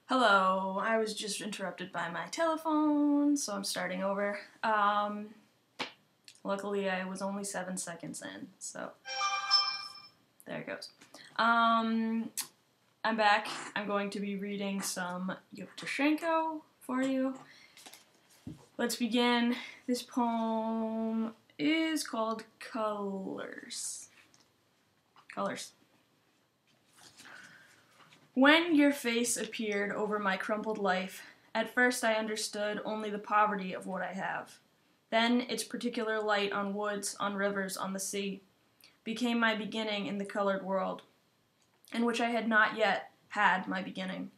Hello, I was just interrupted by my telephone, so I'm starting over. Luckily I was only 7 seconds in, so there it goes. I'm back. I'm going to be reading some Yevtushenko for you. Let's begin. This poem is called Colors. Colors. When your face appeared over my crumpled life, at first I understood only the poverty of what I have. Then its particular light on woods, on rivers, on the sea, became my beginning in the colored world, in which I had not yet had my beginning.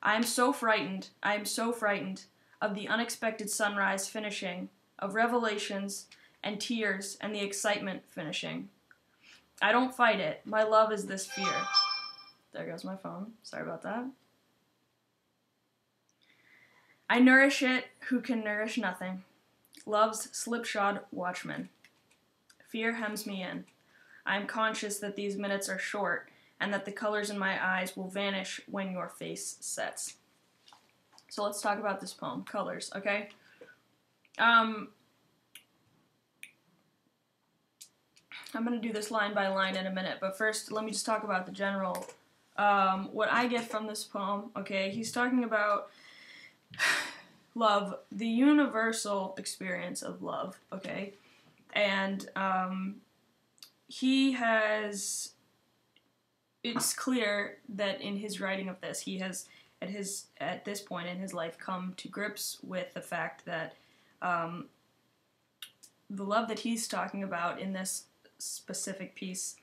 I am so frightened of the unexpected sunrise finishing, of revelations and tears and the excitement finishing. I don't fight it. My love is this fear. There goes my phone. Sorry about that. I nourish it who can nourish nothing. Love's slipshod watchman. Fear hems me in. I am conscious that these minutes are short and that the colors in my eyes will vanish when your face sets. So let's talk about this poem, Colors, okay? I'm going to do this line by line in a minute, but first let me just talk about the general what I get from this poem, okay, he's talking about love, the universal experience of love, okay, and it's clear that in his writing of this, he has, at this point in his life, come to grips with the fact that the love that he's talking about in this specific piece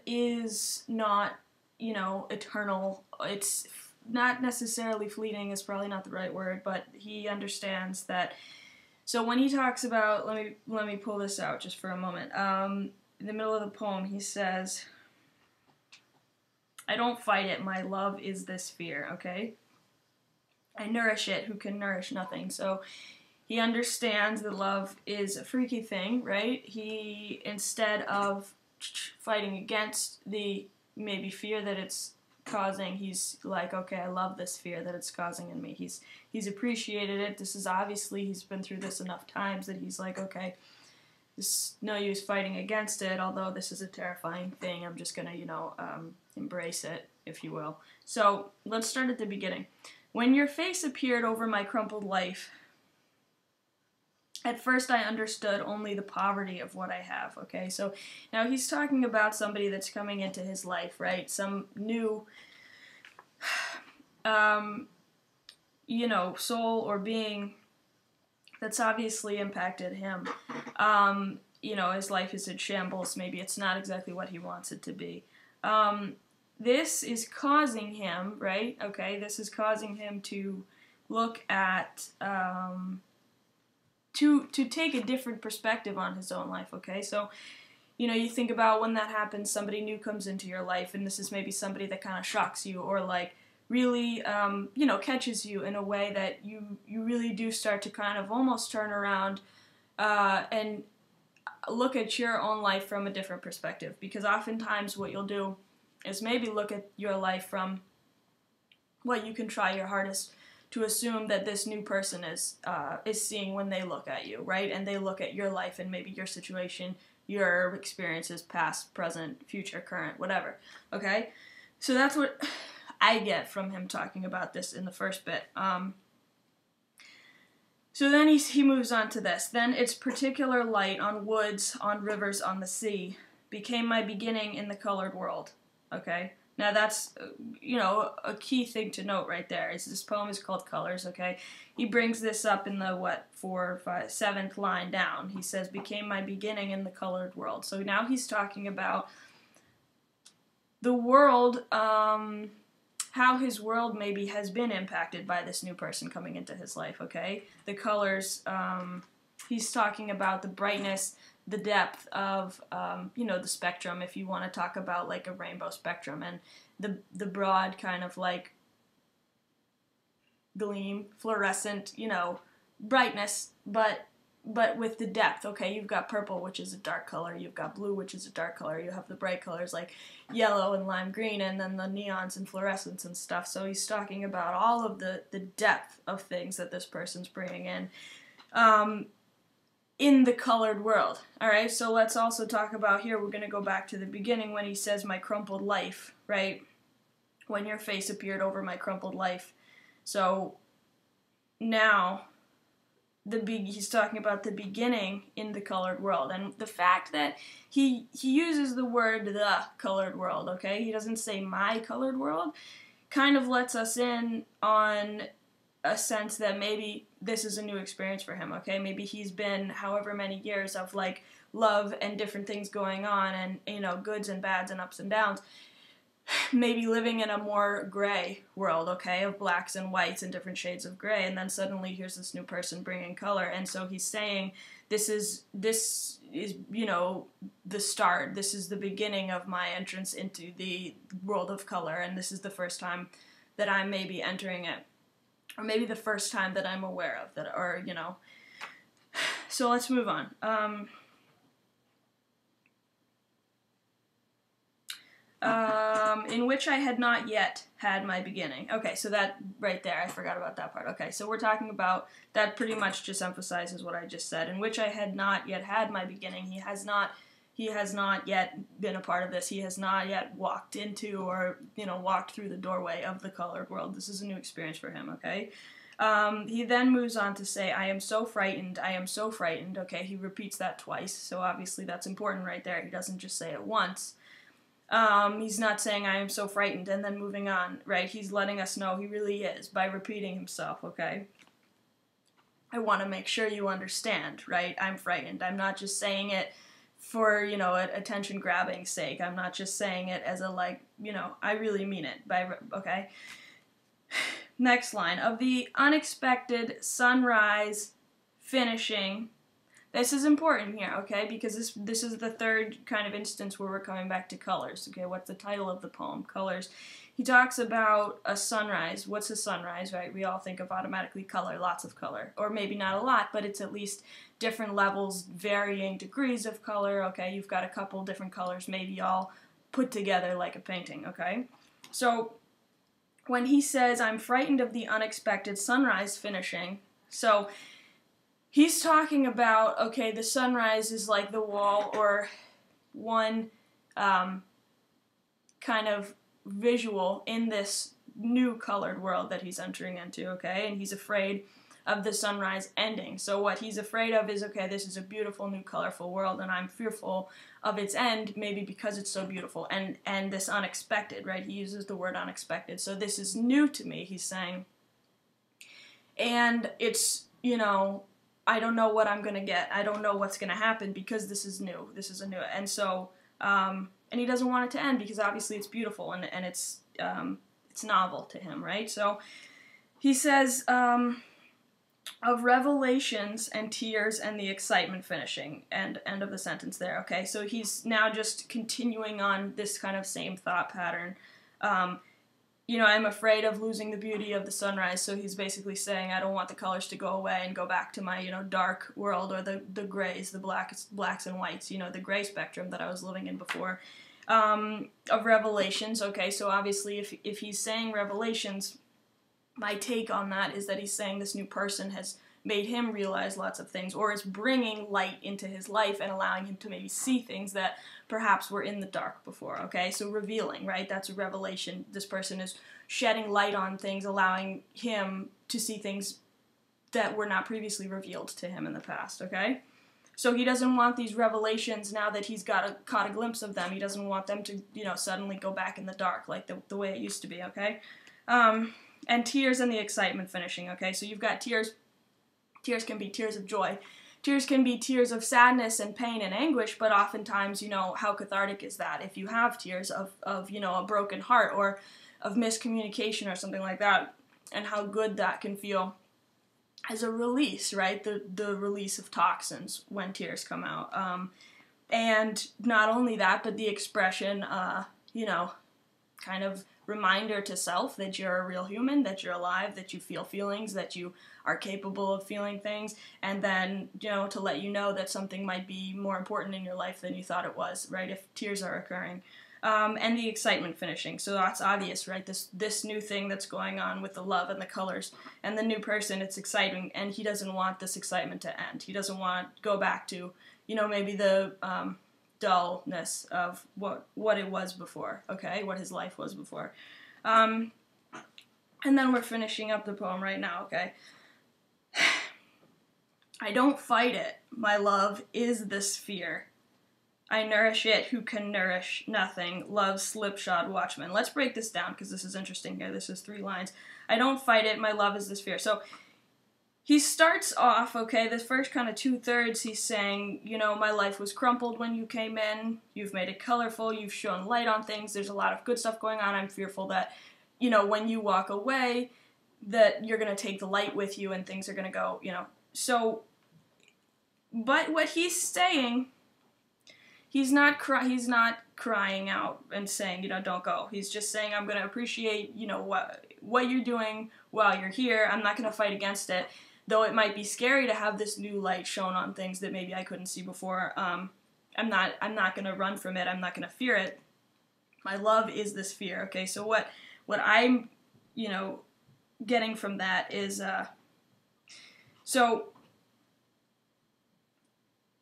is not, eternal. It's not necessarily fleeting is probably not the right word, but he understands that. So when he talks about, let me pull this out just for a moment. In the middle of the poem, he says, I don't fight it, my love is this fear, okay? I nourish it who can nourish nothing. So he understands that love is a freaky thing, right? He, instead of fighting against the maybe fear that it's causing, he's like, okay, I love this fear that it's causing in me. He's appreciated it. This is obviously, he's been through this enough times that he's like, okay, there's no use fighting against it, although this is a terrifying thing. I'm just gonna, embrace it, if you will. So let's start at the beginning. When your face appeared over my crumpled life, at first I understood only the poverty of what I have, okay? So now he's talking about somebody that's coming into his life, right? Some new, soul or being that's obviously impacted him. His life is in shambles. Maybe it's not exactly what he wants it to be. This is causing him, right? Okay, this is causing him to look at, to take a different perspective on his own life, okay? So, you think about when that happens, somebody new comes into your life, and this is maybe somebody that kind of shocks you, or like really, catches you in a way that you really do start to kind of almost turn around and look at your own life from a different perspective. Because oftentimes what you'll do is maybe look at your life from what you can try your hardest to assume that this new person is seeing when they look at you, right? And they look at your life and maybe your situation, your experiences, past, present, future, current, whatever, okay? So that's what I get from him talking about this in the first bit. So then he moves on to this. Then its particular light on woods, on rivers, on the sea, became my beginning in the colored world, okay? Now that's, a key thing to note right there is this poem is called Colors, okay? He brings this up in the, 7th line down. He says, became my beginning in the colored world. So now he's talking about the world, how his world maybe has been impacted by this new person coming into his life, okay? The colors, he's talking about the brightness, the depth of, the spectrum, if you want to talk about like a rainbow spectrum, and the broad kind of like gleam, fluorescent, brightness, but but with the depth, okay? You've got purple, which is a dark color. You've got blue, which is a dark color. You have the bright colors like yellow and lime green, and then the neons and fluorescence and stuff. So he's talking about all of the depth of things that this person's bringing in the colored world. All right, so let's also talk about here, we're going to go back to the beginning when he says my crumpled life, right? When your face appeared over my crumpled life. So now he's talking about the beginning in the colored world, and the fact that he uses the word the colored world, okay? He doesn't say my colored world, kind of lets us in on a sense that maybe this is a new experience for him, okay? Maybe he's been however many years of like love and different things going on, and you know, goods and bads and ups and downs, maybe living in a more gray world, okay, of blacks and whites and different shades of gray, and then suddenly here's this new person bringing color, and so he's saying this is you know, the start, this is the beginning of my entrance into the world of color, and this is the first time that I'm maybe entering it, or maybe the first time that I'm aware of that, or you know. So let's move on. In which I had not yet had my beginning. Okay, so that right there, I forgot about that part. Okay, so we're talking about, that pretty much just emphasizes what I just said. In which I had not yet had my beginning. He has not yet been a part of this. He has not yet walked into, or, you know, walked through the doorway of the colored world. This is a new experience for him, okay? He then moves on to say, I am so frightened, I am so frightened. Okay, he repeats that twice, so obviously that's important right there. He doesn't just say it once. He's not saying I am so frightened and then moving on, right? He's letting us know he really is by repeating himself, okay? I want to make sure you understand, right? I'm frightened. I'm not just saying it for, you know, attention grabbing sake. I'm not just saying it as a, like, you know, I really mean it, okay? Next line. Of the unexpected sunrise finishing. This is important here, okay, because this is the third kind of instance where we're coming back to colors, okay? What's the title of the poem? Colors. He talks about a sunrise. What's a sunrise, right? We all think of automatically color, lots of color, or maybe not a lot, but it's at least different levels, varying degrees of color, okay? You've got a couple different colors, maybe all put together like a painting, okay? So when he says, I'm frightened of the unexpected sunrise finishing, so he's talking about, okay, the sunrise is like the wall, or one kind of visual in this new colored world that he's entering into, okay? And he's afraid of the sunrise ending. So what he's afraid of is, okay, this is a beautiful new colorful world, and I'm fearful of its end, maybe because it's so beautiful, and this unexpected, right? He uses the word unexpected. So this is new to me, he's saying. And it's, you know, I don't know what I'm going to get. I don't know what's going to happen because this is new. This is a new, and so, and he doesn't want it to end because obviously it's beautiful and it's novel to him, right? So he says, of revelations and tears and the excitement finishing, and end of the sentence there, okay? So he's now just continuing on this kind of same thought pattern. You know, I'm afraid of losing the beauty of the sunrise, so he's basically saying I don't want the colors to go away and go back to my, you know, dark world, or the grays, the blacks and whites, you know, the gray spectrum that I was living in before. Of revelations, okay, so obviously if he's saying revelations, my take on that is that he's saying this new person has made him realize lots of things, or is bringing light into his life and allowing him to maybe see things that perhaps were in the dark before, okay? So revealing, right? That's a revelation. This person is shedding light on things, allowing him to see things that were not previously revealed to him in the past, okay? So he doesn't want these revelations, now that he's caught a glimpse of them, he doesn't want them to, you know, suddenly go back in the dark like the way it used to be, okay? And tears and the excitement finishing, okay? So you've got tears. Tears can be tears of joy. Tears can be tears of sadness and pain and anguish, but oftentimes, you know, how cathartic is that? If you have tears of you know, a broken heart, or of miscommunication or something like that, and how good that can feel as a release, right? The release of toxins when tears come out. And not only that, but the expression, you know, kind of reminder to self that you're a real human, that you're alive, that you feel feelings, that you are capable of feeling things, and then, you know, to let you know that something might be more important in your life than you thought it was, right, if tears are occurring. And the excitement finishing. So that's obvious, right? This new thing that's going on with the love and the colors and the new person, it's exciting, and he doesn't want this excitement to end. He doesn't want to go back to, you know, maybe the dullness of what it was before, okay? What his life was before. And then we're finishing up the poem right now, okay? I don't fight it. My love is this fear. I nourish it who can nourish nothing. Love slipshod watchman. Let's break this down because this is interesting here. This is 3 lines. I don't fight it. My love is this fear. So he starts off, okay, the first kind of 2/3, he's saying, you know, my life was crumpled when you came in. You've made it colorful. You've shown light on things. There's a lot of good stuff going on. I'm fearful that, you know, when you walk away, that you're going to take the light with you and things are going to go, you know. So, but what he's saying, he's not crying out and saying, you know, don't go. He's just saying, I'm going to appreciate, you know, what you're doing while you're here. I'm not going to fight against it, though it might be scary to have this new light shown on things that maybe I couldn't see before. I'm not going to run from it. I'm not going to fear it. My love is this fear. Okay, so what I'm, you know, getting from that is, so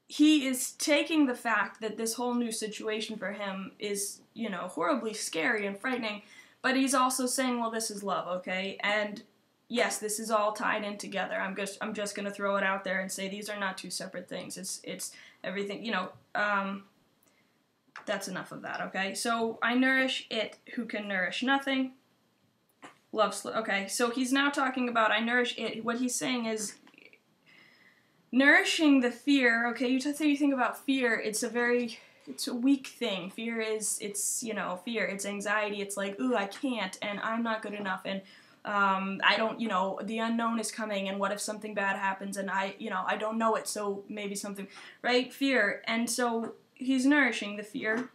he is taking the fact that this whole new situation for him is, you know, horribly scary and frightening, but he's also saying, well, this is love, okay? And yes, this is all tied in together. I'm just going to throw it out there and say these are not 2 separate things. It's everything, you know, that's enough of that, okay? So I nourish it who can nourish nothing. Love, okay, so he's now talking about I nourish it. What he's saying is, nourishing the fear, okay, you think about fear, it's a weak thing. Fear is, you know, fear, it's anxiety, it's like, ooh, I can't, and I'm not good enough, and I don't, you know, the unknown is coming, and what if something bad happens, and I don't know it, so maybe something, right, fear, and so he's nourishing the fear,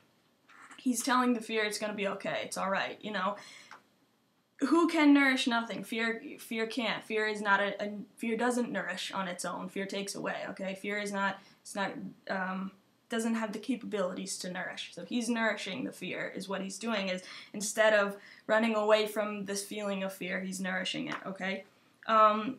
he's telling the fear it's gonna be okay, it's alright, you know. Who can nourish nothing? Fear can't. Fear is not fear doesn't nourish on its own. Fear takes away, okay? Fear is not, doesn't have the capabilities to nourish. So he's nourishing the fear, is what he's doing, is instead of running away from this feeling of fear, he's nourishing it, okay? And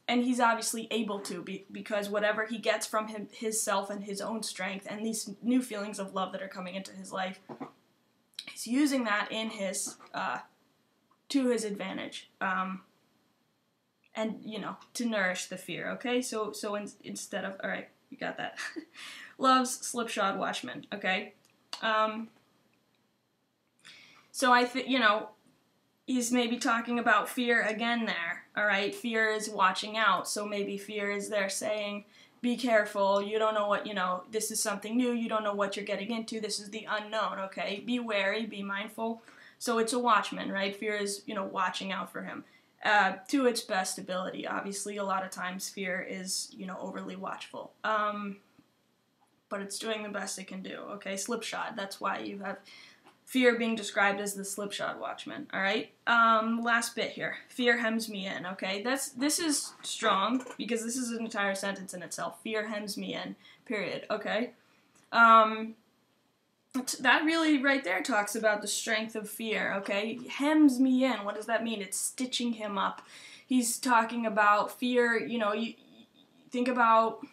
he's obviously able to, because whatever he gets from his self and his own strength and these new feelings of love that are coming into his life, he's using that in his, to his advantage, and, you know, to nourish the fear, okay? So instead of, all right, you got that. Loves slipshod watchman, okay? So I think, you know, he's maybe talking about fear again there, all right? Fear is watching out, so maybe fear is there saying, be careful, you don't know what, you know, this is something new, you don't know what you're getting into, this is the unknown, okay? Be wary, be mindful. So it's a watchman, right? Fear is, you know, watching out for him to its best ability. Obviously, a lot of times fear is, you know, overly watchful. But it's doing the best it can do, okay? Slipshod, that's why you have fear being described as the slipshod watchman, all right? Last bit here. Fear hems me in, okay? This is strong because this is an entire sentence in itself. Fear hems me in, period, okay? That really right there talks about the strength of fear, okay? Hems me in. What does that mean? It's stitching him up. He's talking about fear, you know, you think about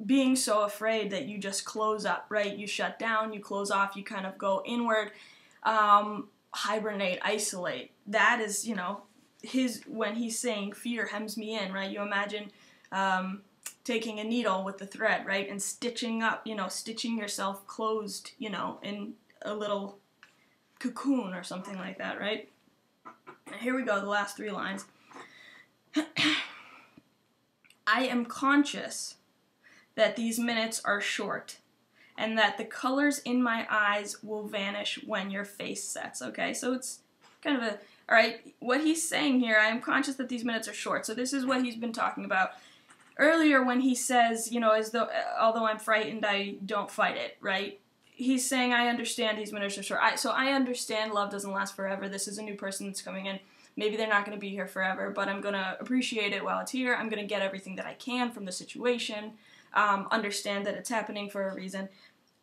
being so afraid that you just close up, right? You shut down, you close off, you kind of go inward, hibernate, isolate. That is, you know, when he's saying fear hems me in, right? You imagine taking a needle with the thread, right, and stitching up, you know, stitching yourself closed, you know, in a little cocoon or something like that, right? And here we go, the last 3 lines. I am conscious that these minutes are short, and that the colors in my eyes will vanish when your face sets, okay? So it's kind of all right, what he's saying here, I am conscious that these minutes are short, so this is what he's been talking about earlier when he says, you know, although I'm frightened, I don't fight it, right? he's saying, I understand he's been short. So I understand love doesn't last forever. This is a new person that's coming in. Maybe they're not going to be here forever, but I'm going to appreciate it while it's here. I'm going to get everything that I can from the situation, understand that it's happening for a reason.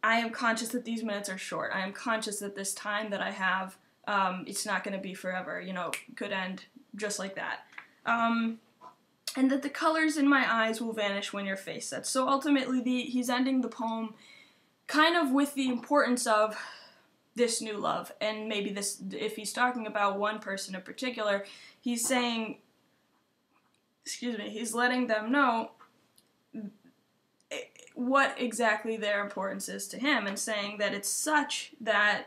I am conscious that these minutes are short. I am conscious that this time that I have, it's not going to be forever, you know, could end just like that. And that the colors in my eyes will vanish when your face sets. So ultimately, he's ending the poem kind of with the importance of this new love, and maybe this, if he's talking about one person in particular, he's saying, he's letting them know what exactly their importance is to him, and saying that it's such that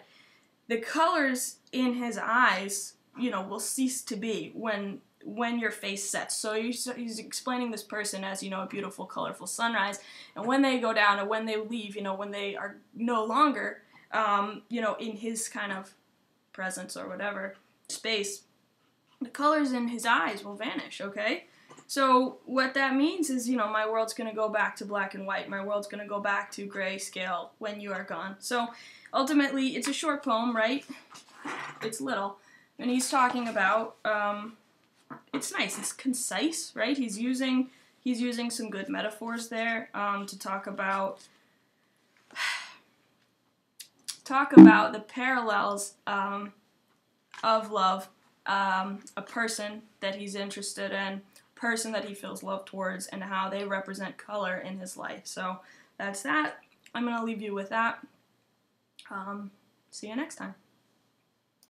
the colors in his eyes, you know, will cease to be when your face sets. So he's explaining this person as, you know, a beautiful, colorful sunrise, and when they go down, and when they leave, you know, when they are no longer, you know, in his kind of presence or whatever space, the colors in his eyes will vanish, okay? So what that means is, you know, my world's going to go back to black and white. My world's going to go back to grayscale when you are gone. So ultimately, it's a short poem, right? It's little. And he's talking about, it's nice, it's concise, right? He's using some good metaphors there, to talk about the parallels of love, a person that he's interested in, person that he feels love towards, and how they represent color in his life. So that's that. I'm going to leave you with that. See you next time.